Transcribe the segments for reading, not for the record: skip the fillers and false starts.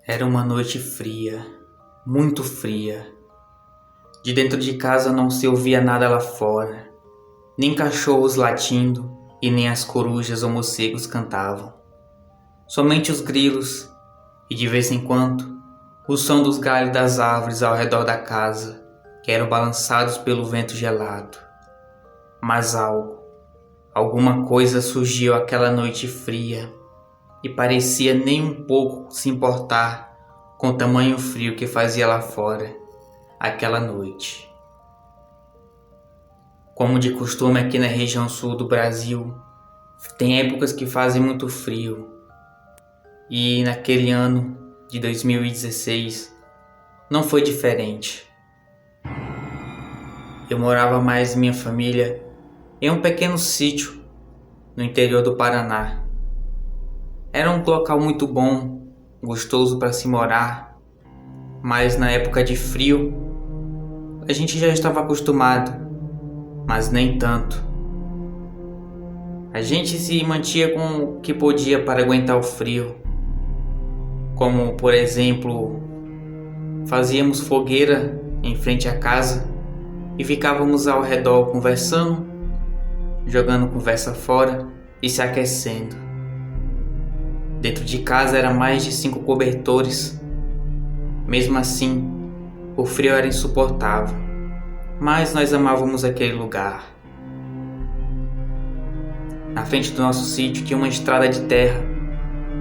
Era uma noite fria, muito fria. De dentro de casa não se ouvia nada lá fora, nem cachorros latindo e nem as corujas ou morcegos cantavam. Somente os grilos e, de vez em quando, o som dos galhos das árvores ao redor da casa, que eram balançados pelo vento gelado. Mas alguma coisa surgiu aquela noite fria e parecia nem um pouco se importar com o tamanho frio que fazia lá fora aquela noite. Como de costume aqui na região sul do Brasil, tem épocas que fazem muito frio. E naquele ano de 2016 não foi diferente. Eu morava mais minha família em um pequeno sítio no interior do Paraná. Era um local muito bom, gostoso para se morar, mas na época de frio a gente já estava acostumado, mas nem tanto. A gente se mantinha com o que podia para aguentar o frio, como por exemplo, fazíamos fogueira em frente à casa e ficávamos ao redor conversando, jogando conversa fora e se aquecendo. Dentro de casa era mais de 5 cobertores. Mesmo assim, o frio era insuportável, mas nós amávamos aquele lugar. Na frente do nosso sítio tinha uma estrada de terra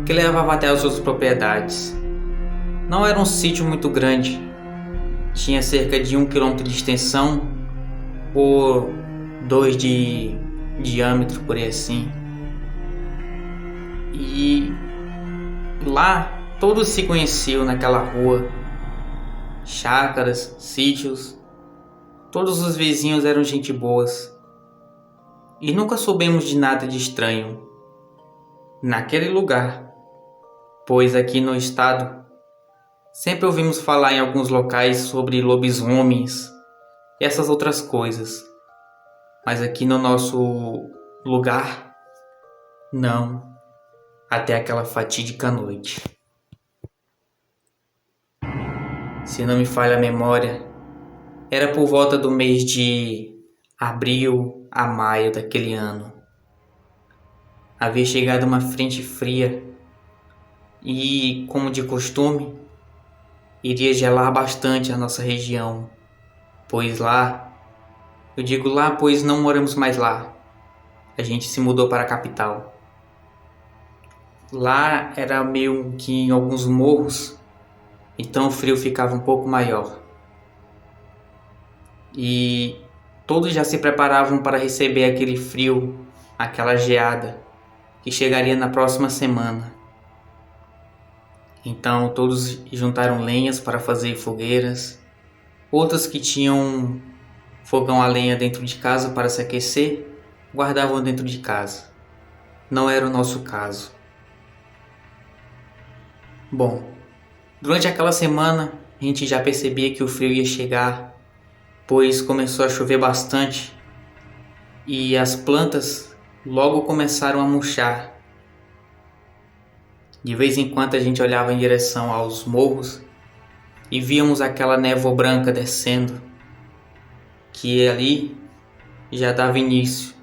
que levava até as outras propriedades. Não era um sítio muito grande, tinha cerca de 1 quilômetro de extensão por 2 de diâmetro, por aí assim. E lá todos se conheciam naquela rua, chácaras, sítios, todos os vizinhos eram gente boas. E nunca soubemos de nada de estranho naquele lugar, pois aqui no estado sempre ouvimos falar em alguns locais sobre lobisomens e essas outras coisas, mas aqui no nosso lugar, não, até aquela fatídica noite. Se não me falha a memória, era por volta do mês de abril a maio daquele ano. Havia chegado uma frente fria e, como de costume, iria gelar bastante a nossa região, pois lá, eu digo lá pois não moramos mais lá, a gente se mudou para a capital. Lá era meio que em alguns morros, então o frio ficava um pouco maior. E todos já se preparavam para receber aquele frio, aquela geada, que chegaria na próxima semana. Então todos juntaram lenhas para fazer fogueiras, outros que tinham fogão a lenha dentro de casa para se aquecer, guardavam dentro de casa. Não era o nosso caso. Bom, durante aquela semana a gente já percebia que o frio ia chegar, pois começou a chover bastante e as plantas logo começaram a murchar. De vez em quando a gente olhava em direção aos morros e víamos aquela névoa branca descendo, que ali já dava início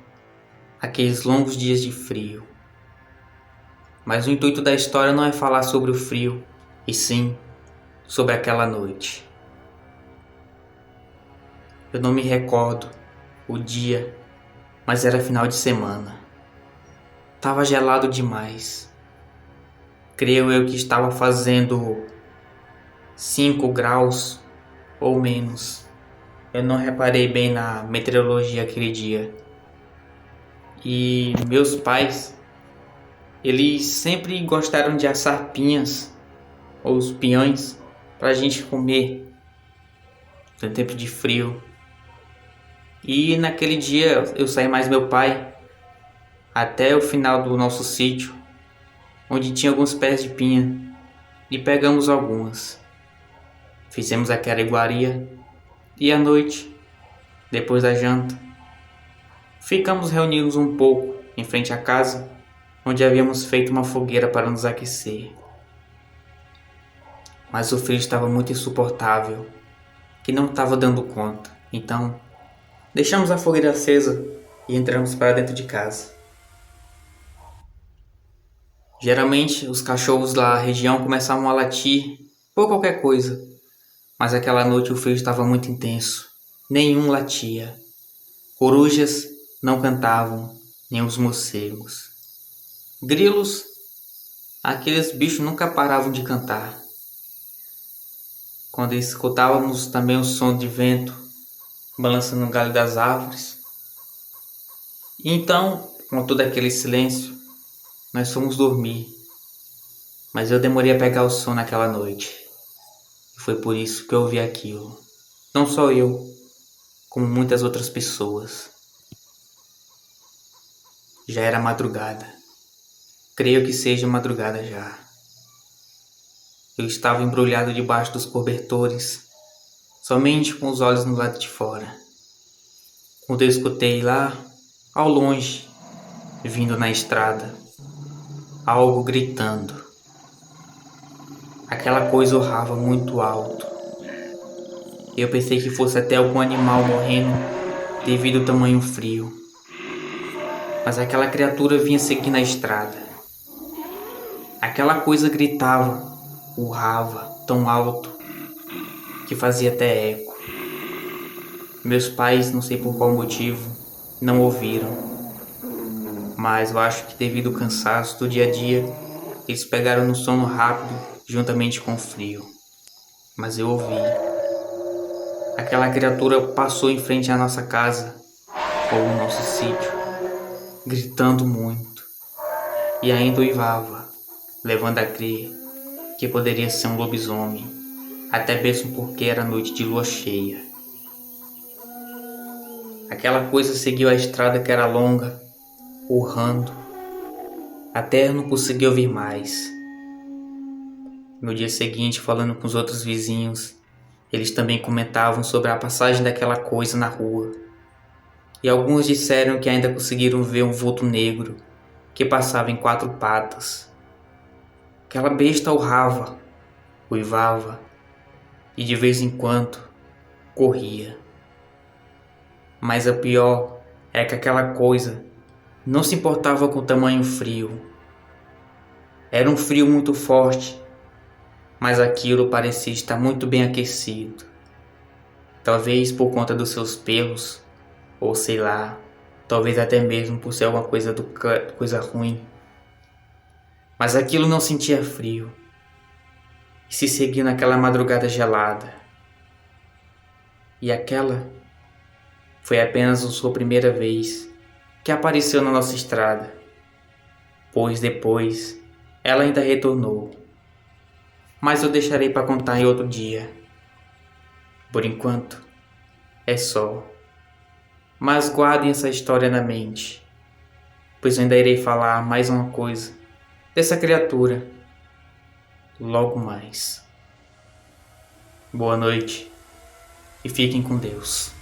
àqueles longos dias de frio. Mas o intuito da história não é falar sobre o frio, e sim sobre aquela noite. Eu não me recordo o dia, mas era final de semana. Tava gelado demais. Creio eu que estava fazendo 5 graus ou menos. Eu não reparei bem na meteorologia aquele dia. E meus pais, eles sempre gostaram de assar pinhas ou os pinhões pra gente comer no tempo de frio. E naquele dia eu saí mais meu pai até o final do nosso sítio, onde tinha alguns pés de pinha, e pegamos algumas. Fizemos aquela iguaria e à noite, depois da janta, ficamos reunidos um pouco em frente à casa, onde havíamos feito uma fogueira para nos aquecer. mas o frio estava muito insuportável, que não estava dando conta. Então, deixamos a fogueira acesa e entramos para dentro de casa. Geralmente, os cachorros da região começavam a latir por qualquer coisa, mas aquela noite o frio estava muito intenso. Nenhum latia. Corujas não cantavam, nem os morcegos. Grilos, aqueles bichos nunca paravam de cantar. Quando escutávamos também o som de vento balançando no galho das árvores. E então, com todo aquele silêncio, nós fomos dormir. Mas eu demorei a pegar o sono naquela noite. E foi por isso que eu ouvi aquilo. Não só eu, como muitas outras pessoas. Já era madrugada. Creio que seja madrugada já. Eu estava embrulhado debaixo dos cobertores, somente com os olhos no lado de fora. Quando eu escutei lá, ao longe, vindo na estrada, algo gritando. Aquela coisa urrava muito alto. Eu pensei que fosse até algum animal morrendo devido ao tamanho frio. Mas aquela criatura vinha seguindo a estrada. Aquela coisa gritava, urrava tão alto que fazia até eco. Meus pais, não sei por qual motivo, não ouviram. Mas eu acho que devido ao cansaço do dia a dia, eles pegaram no sono rápido juntamente com o frio. Mas eu ouvi. Aquela criatura passou em frente à nossa casa, ou ao nosso sítio, gritando muito. E ainda uivava, levando a crer que poderia ser um lobisomem, até mesmo porque era noite de lua cheia. Aquela coisa seguiu a estrada que era longa, urrando, até eu não consegui ouvir mais. No dia seguinte, falando com os outros vizinhos, eles também comentavam sobre a passagem daquela coisa na rua. E alguns disseram que ainda conseguiram ver um vulto negro que passava em 4 patas. Aquela besta urrava, uivava e de vez em quando corria. Mas o pior é que aquela coisa não se importava com o tamanho frio. Era um frio muito forte, mas aquilo parecia estar muito bem aquecido. Talvez por conta dos seus pelos, ou sei lá, talvez até mesmo por ser alguma coisa ruim. Mas aquilo não sentia frio e se seguiu naquela madrugada gelada. E aquela foi apenas a sua primeira vez que apareceu na nossa estrada, pois depois ela ainda retornou. Mas eu deixarei para contar em outro dia. Por enquanto, é só. Mas guardem essa história na mente, pois eu ainda irei falar mais uma coisa dessa criatura logo mais. Boa noite e fiquem com Deus.